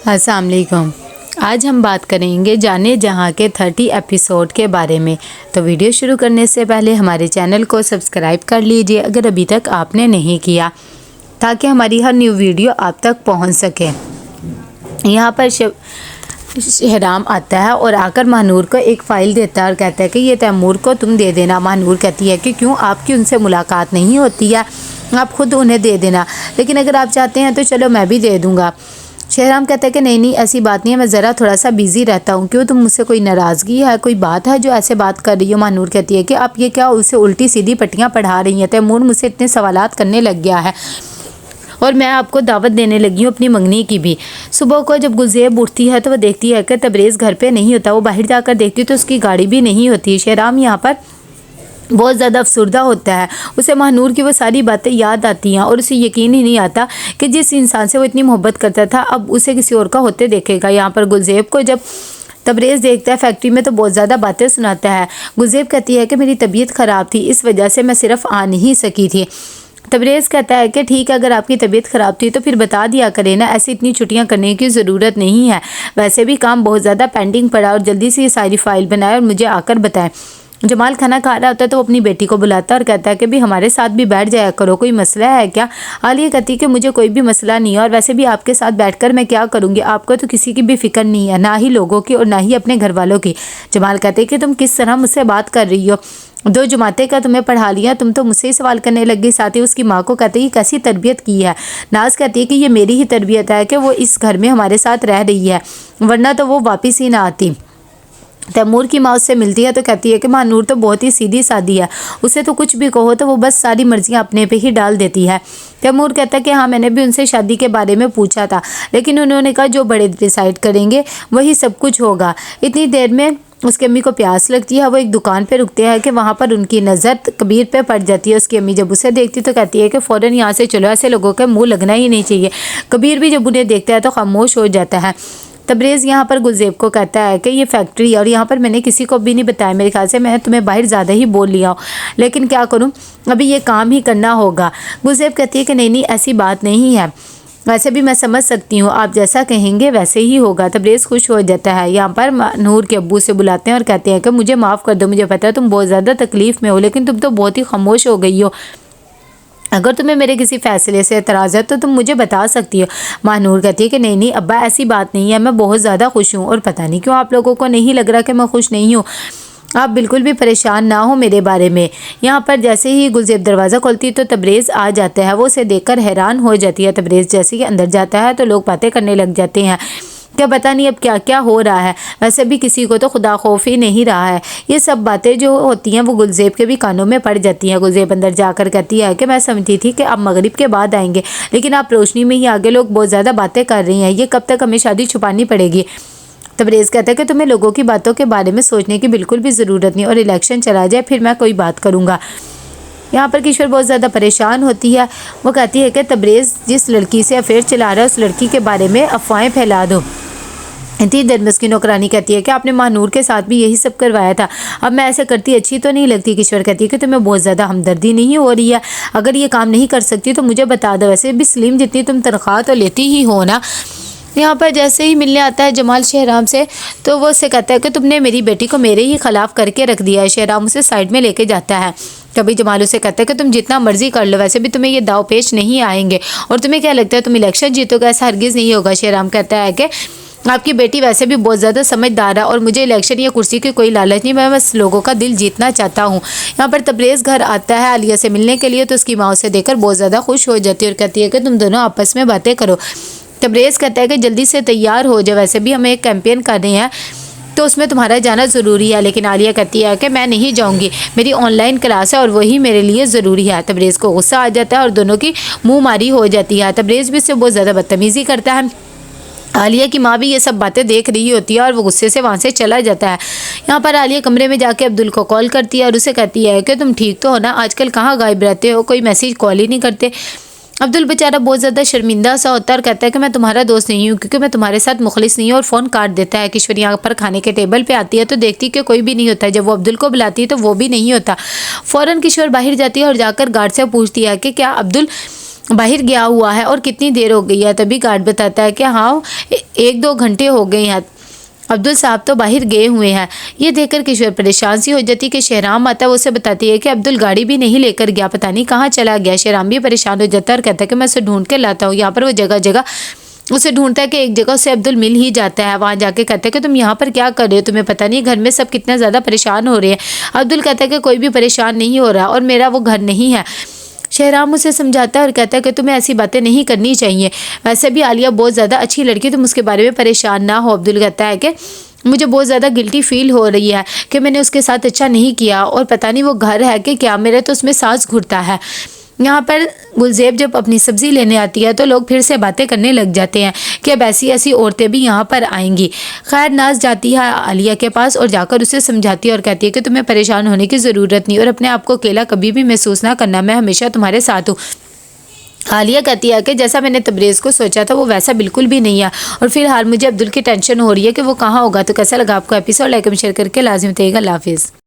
अस्सलाम वालेकुम। आज हम बात करेंगे जाने जहाँ के 30 एपिसोड के बारे में। तो वीडियो शुरू करने से पहले हमारे चैनल को सब्सक्राइब कर लीजिए अगर अभी तक आपने नहीं किया, ताकि हमारी हर न्यू वीडियो आप तक पहुँच सके। यहाँ पर शहराम आता है और आकर महानूर को एक फ़ाइल देता है और कहता है कि ये तैमूर को तुम दे देना। महानूर कहती है कि क्यों, आपकी उनसे मुलाकात नहीं होती है, आप खुद उन्हें दे देना, लेकिन अगर आप चाहते हैं तो चलो मैं भी दे दूँगा। शहराम कहता है कि नहीं ऐसी बात नहीं है, मैं ज़रा थोड़ा सा बिज़ी रहता हूँ। क्यों, तुम मुझसे कोई नाराज़गी है, कोई बात है जो ऐसे बात कर रही हो? महानूर कहती है कि आप ये क्या उसे उल्टी सीधी पट्टियाँ पढ़ा रही हैं। तैमूर मुझसे इतने सवालात करने लग गया है और मैं आपको दावत देने लगी हूँ अपनी मंगनी की भी। सुबह को जब गुलज़ेब उठती है तो वह देखती है कि तबरेज़ घर पे नहीं होता। वो बाहर जाकर देखती तो उसकी गाड़ी भी नहीं होती। शहराम यहाँ पर बहुत ज़्यादा अफसरदा होता है। उसे महानूर की वो सारी बातें याद आती हैं और उसे यकीन ही नहीं आता कि जिस इंसान से वो इतनी मोहब्बत करता था अब उसे किसी और का होते देखेगा। यहाँ पर गुलज़ेब को जब तबरेज़ देखता है फैक्ट्री में तो बहुत ज़्यादा बातें सुनाता है। गुलज़ेब कहती है कि मेरी तबीयत ख़राब थी, इस वजह से मैं सिर्फ आ नहीं सकी थी। तबरेज़ कहता है कि ठीक है, अगर आपकी तबीयत ख़राब थी तो फिर बता दिया करें ना, ऐसी इतनी छुट्टियां करने की ज़रूरत नहीं है। वैसे भी काम बहुत ज़्यादा पेंडिंग पड़ा और जल्दी से ये सारी फ़ाइल बनाए और मुझे आकर बताएं। जमाल खाना खा रहा होता है तो वो अपनी बेटी को बुलाता है और कहता है कि भी हमारे साथ भी बैठ जाया करो, कोई मसला है क्या? आलिया कहती है कि मुझे कोई भी मसला नहीं है और वैसे भी आपके साथ बैठकर मैं क्या करूँगी, आपको तो किसी की भी फिक्र नहीं है, ना ही लोगों की और ना ही अपने घर वालों की। जमाल कहते हैं कि तुम किस तरह मुझसे बात कर रही हो, 2 जमाते का तुम्हें पढ़ा लिया, तुम तो मुझसे ही सवाल करने लग गई। साथ ही उसकी माँ को कहते हैं कि कैसी तरबियत की है। नाज कहती है कि ये मेरी ही तरबियत है कि वो इस घर में हमारे साथ रह रही है, वरना तो वो वापस ही ना आती। तैमूर की माँ उससे मिलती है तो कहती है कि महानूर तो बहुत ही सीधी सादी है, उसे तो कुछ भी कहो तो वो बस सारी मर्जियाँ अपने पे ही डाल देती है। तैमूर कहता है कि हाँ, मैंने भी उनसे शादी के बारे में पूछा था, लेकिन उन्होंने कहा जो बड़े डिसाइड करेंगे वही सब कुछ होगा। इतनी देर में उसकी अम्मी को प्यास लगती है। वो एक दुकान पे रुकते हैं कि वहाँ पर उनकी नज़र कबीर पे पड़ जाती है। उसकी अम्मी जब उसे देखती तो कहती है कि फ़ौरन यहाँ से चलो, ऐसे लोगों के मुँह लगना ही नहीं चाहिए। कबीर भी जब उन्हें देखता है तो खामोश हो जाता है। तबरेज़ यहाँ पर गुलज़ेब को कहता है कि ये फैक्ट्री और यहाँ पर मैंने किसी को भी नहीं बताया, मेरे ख्याल से मैं तुम्हें बाहर ज़्यादा ही बोल लिया हूँ, लेकिन क्या करूँ, अभी ये काम ही करना होगा। गुलज़ेब कहती है कि नहीं ऐसी बात नहीं है, वैसे भी मैं समझ सकती हूँ, आप जैसा कहेंगे वैसे ही होगा। तबरेज़ खुश हो जाता है। यहाँ पर नूर के अब्बू से बुलाते हैं और कहते हैं कि मुझे माफ़ कर दो, मुझे पता है तुम बहुत ज़्यादा तकलीफ़ में हो, लेकिन तुम तो बहुत ही खामोश हो गई हो। अगर तुम्हें मेरे किसी फ़ैसले से एतराज़ है तो तुम मुझे बता सकती हो। महानूर कहती है कि नहीं अब्बा, ऐसी बात नहीं है, मैं बहुत ज़्यादा खुश हूँ और पता नहीं क्यों आप लोगों को नहीं लग रहा कि मैं खुश नहीं हूँ। आप बिल्कुल भी परेशान ना हो मेरे बारे में। यहाँ पर जैसे ही गुलज़ेब दरवाज़ा खोलती है तो तबरेज़ आ जाता है। वो उसे देखकर हैरान हो जाती है। तबरेज़ जैसे ही अंदर जाता है तो लोग बातें करने लग जाते हैं, क्या पता नहीं अब क्या क्या हो रहा है। वैसे भी किसी को तो खुदा खौफ ही नहीं रहा है। ये सब बातें जो होती हैं वो गुलज़ेब के भी कानों में पड़ जाती हैं। गुलज़ेब अंदर जाकर कहती है कि मैं समझती थी कि आप मगरिब के बाद आएंगे, लेकिन आप रोशनी में ही आगे, लोग बहुत ज़्यादा बातें कर रही हैं, ये कब तक हमें शादी छुपानी पड़ेगी। तबरेज़ कहता है कि तुम्हें लोगों की बातों के बारे में सोचने की बिल्कुल भी ज़रूरत नहीं, और इलेक्शन चला जाए फिर मैं कोई बात करूँगा। यहाँ पर किशोर बहुत ज़्यादा परेशान होती है। वो कहती है कि तबरेज़ जिस लड़की से अफेयर चला रहा है उस लड़की के बारे में अफवाहें फैला दो। इतनी देर में उसकी नौकरानी कहती है कि आपने महानूर के साथ भी यही सब करवाया था, अब मैं ऐसे करती अच्छी तो नहीं लगती। किशोर कहती है कि तुम्हें बहुत ज़्यादा हमदर्दी नहीं हो रही है, अगर ये काम नहीं कर सकती तो मुझे बता दो, वैसे भी सलीम जितनी तुम तनख्वाह तो लेती ही हो ना। यहाँ पर जैसे ही मिलने आता है जमाल शहराम से तो वो उससे कहता है कि तुमने मेरी बेटी को मेरे ही खिलाफ करके रख दिया है। शहराम उसे साइड में लेके जाता है। तभी जमाल उसे कहता है कि तुम जितना मर्जी कर लो, वैसे भी तुम्हें ये दाव पेश नहीं आएंगे, और तुम्हें क्या लगता है तुम इलेक्शन जीतोगे? ऐसा हरगिज़ नहीं होगा। शहराम कहता है कि आपकी बेटी वैसे भी बहुत ज़्यादा समझदार है और मुझे इलेक्शन या कुर्सी की कोई लालच नहीं, मैं बस लोगों का दिल जीतना चाहता हूँ। यहाँ पर तबरेज़ घर आता है आलिया से मिलने के लिए तो उसकी माँ उसे देखकर बहुत ज़्यादा खुश हो जाती है और कहती है कि तुम दोनों आपस में बातें करो। तबरेज़ कहता है कि जल्दी से तैयार हो जाए, वैसे भी हमें एक कैंपेन कर रहे हैं तो उसमें तुम्हारा जाना ज़रूरी है। लेकिन आलिया कहती है कि मैं नहीं जाऊंगी, मेरी ऑनलाइन क्लास है और वही मेरे लिए ज़रूरी है। तबरेज़ को गुस्सा आ जाता है और दोनों की मुँह मारी हो जाती है। तबरेज़ भी इससे बहुत ज़्यादा बदतमीज़ी करता है। आलिया की माँ भी ये सब बातें देख रही होती है और वो गुस्से से वहाँ से चला जाता है। यहाँ पर आलिया कमरे में जाके अब्दुल को कॉल करती है और उसे कहती है कि तुम ठीक तो हो ना, आजकल कहाँ गायब रहते हो, कोई मैसेज कॉल ही नहीं करते। अब्दुल बेचारा बहुत ज़्यादा शर्मिंदा सा होता है और कहता है कि मैं तुम्हारा दोस्त नहीं हूँ क्योंकि मैं तुम्हारे साथ मुखलिस नहीं हूँ, और फ़ोन काट देता है। किशोर यहाँ पर खाने के टेबल पे आती है तो देखती कि कोई भी नहीं होता है। जब वो अब्दुल को बुलाती है तो वो भी नहीं होता। फ़ौरन किशोर बाहर जाती है और जाकर गार्ड से पूछती है कि क्या अब्दुल बाहर गया हुआ है और कितनी देर हो गई है। तभी गार्ड बताता है कि हाँ 1-2 घंटे हो गए हैं, अब्दुल साहब तो बाहर गए हुए हैं। ये देखकर किशोर परेशान सी हो जाती कि शहराम आता है, वो उसे बताती है कि अब्दुल गाड़ी भी नहीं लेकर गया, पता नहीं कहाँ चला गया। शहराम भी परेशान हो जाता है और कहता है कि मैं उसे ढूंढ के लाता हूँ। यहाँ पर वो जगह जगह उसे ढूंढता है कि एक जगह उसे अब्दुल मिल ही जाता है। वहाँ जाके कहते हैं कि तुम यहाँ पर क्या कर रहे हो, तुम्हें पता नहीं घर में सब कितना ज़्यादा परेशान हो रहे हैं। अब्दुल कहता है कि कोई भी परेशान नहीं हो रहा और मेरा वो घर नहीं है। शहराम उसे समझाता है और कहता है कि तुम्हें ऐसी बातें नहीं करनी चाहिए, वैसे भी आलिया बहुत ज़्यादा अच्छी लड़की, तुम उसके बारे में परेशान ना हो। अब्दुल कहता है कि मुझे बहुत ज़्यादा गिल्टी फील हो रही है कि मैंने उसके साथ अच्छा नहीं किया और पता नहीं वो घर है कि क्या, मेरे तो उसमें सांस घुटता है। यहाँ पर गुलजेब जब अपनी सब्ज़ी लेने आती है तो लोग फिर से बातें करने लग जाते हैं कि अब ऐसी ऐसी औरतें भी यहाँ पर आएंगी। खैर नाज जाती है आलिया के पास और जाकर उसे समझाती है और कहती है कि तुम्हें परेशान होने की ज़रूरत नहीं और अपने आप को अकेला कभी भी महसूस ना करना, मैं हमेशा तुम्हारे साथ हूँ। आलिया कहती है कि जैसा मैंने तबरेज़ को सोचा था वो वैसा बिल्कुल भी नहीं है और फिलहाल मुझे अब्दुल की टेंशन हो रही है कि वो कहाँ होगा। तो कैसा लगा आपको एपिसोड, लाइक एंड शेयर करके लाजिम बताइएगा। अल्लाह हाफिज़।